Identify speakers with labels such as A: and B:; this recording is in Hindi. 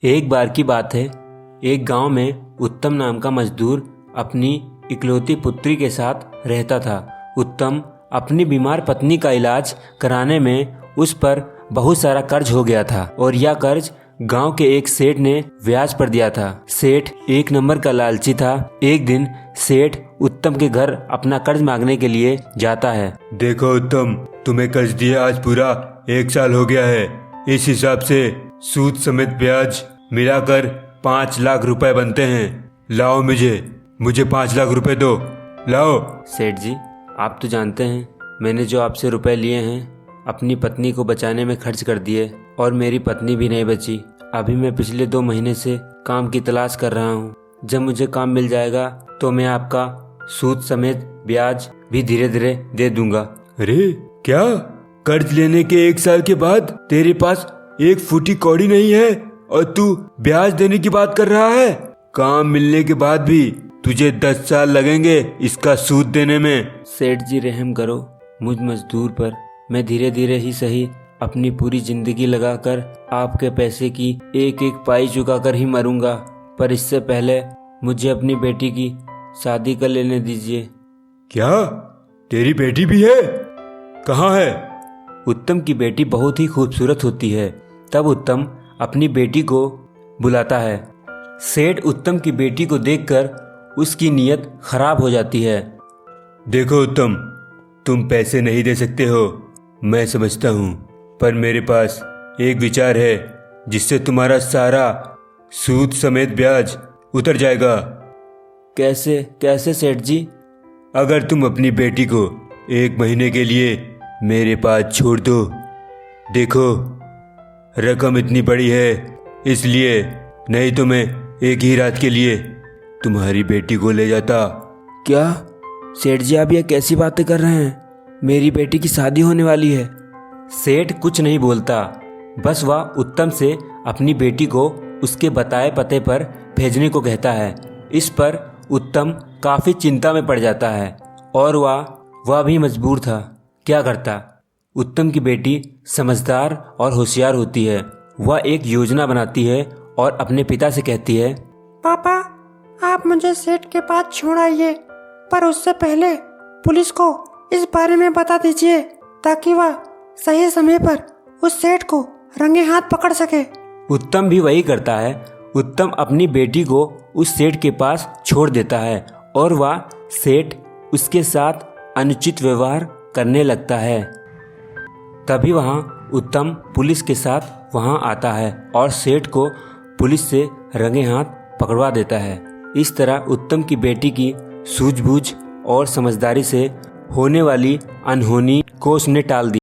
A: एक बार की बात है, एक गांव में उत्तम नाम का मजदूर अपनी इकलौती पुत्री के साथ रहता था। उत्तम अपनी बीमार पत्नी का इलाज कराने में उस पर बहुत सारा कर्ज हो गया था और यह कर्ज गांव के एक सेठ ने ब्याज पर दिया था। सेठ एक नंबर का लालची था। एक दिन सेठ उत्तम के घर अपना कर्ज मांगने के लिए जाता है।
B: देखो उत्तम, तुम्हें कर्ज दिए आज पूरा 1 साल हो गया है। इस हिसाब से सूद समेत ब्याज मिलाकर 5 लाख रुपए बनते हैं। लाओ मुझे 5 लाख रुपए दो, लाओ।
A: सेठ जी, आप तो जानते हैं मैंने जो आपसे रुपए लिए हैं अपनी पत्नी को बचाने में खर्च कर दिए और मेरी पत्नी भी नहीं बची। अभी मैं पिछले 2 महीने से काम की तलाश कर रहा हूँ। जब मुझे काम मिल जाएगा तो मैं आपका सूद समेत ब्याज भी धीरे धीरे दे दूंगा।
B: अरे क्या, कर्ज लेने के 1 साल के बाद तेरे पास 1 फूटी कौड़ी नहीं है और तू ब्याज देने की बात कर रहा है? काम मिलने के बाद भी तुझे 10 साल लगेंगे इसका सूद देने में।
A: सेठ जी रहम करो मुझ मजदूर पर। मैं धीरे धीरे ही सही अपनी पूरी जिंदगी लगाकर आपके पैसे की एक एक पाई चुकाकर ही मरूंगा, पर इससे पहले मुझे अपनी बेटी की शादी कर लेने दीजिए।
B: क्या तेरी बेटी भी है? कहाँ है?
A: उत्तम की बेटी बहुत ही खूबसूरत होती है। तब उत्तम अपनी बेटी को बुलाता है। सेठ उत्तम की बेटी को देखकर उसकी नीयत खराब हो जाती है।
B: देखो उत्तम, तुम पैसे नहीं दे सकते हो, मैं समझता हूँ, पर मेरे पास एक विचार है जिससे तुम्हारा सारा सूद समेत ब्याज उतर जाएगा।
A: कैसे कैसे सेठ जी?
B: अगर तुम अपनी बेटी को 1 महीने के लिए मेरे पास छोड़ दो। देखो, रकम इतनी बड़ी है इसलिए, नहीं तो मैं एक ही रात के लिए तुम्हारी बेटी को ले जाता।
A: क्या सेठ जी, आप ये कैसी बातें कर रहे हैं? मेरी बेटी की शादी होने वाली है। सेठ कुछ नहीं बोलता, बस वह उत्तम से अपनी बेटी को उसके बताए पते पर भेजने को कहता है। इस पर उत्तम काफी चिंता में पड़ जाता है और वह भी मजबूर था। क्या करता? उत्तम की बेटी समझदार और होशियार होती है। वह एक योजना बनाती है और अपने पिता से कहती है,
C: पापा, आप मुझे सेठ के पास छोड़ आइए, पर उससे पहले पुलिस को इस बारे में बता दीजिए ताकि वह सही समय पर उस सेठ को रंगे हाथ पकड़ सके।
A: उत्तम भी वही करता है। उत्तम अपनी बेटी को उस सेठ के पास छोड़ देता है और वह सेठ उसके साथ अनुचित व्यवहार करने लगता है। तभी वहाँ उत्तम पुलिस के साथ वहाँ आता है और सेठ को पुलिस से रंगे हाथ पकड़वा देता है। इस तरह उत्तम की बेटी की सूझबूझ और समझदारी से होने वाली अनहोनी को उसने टाल दिया।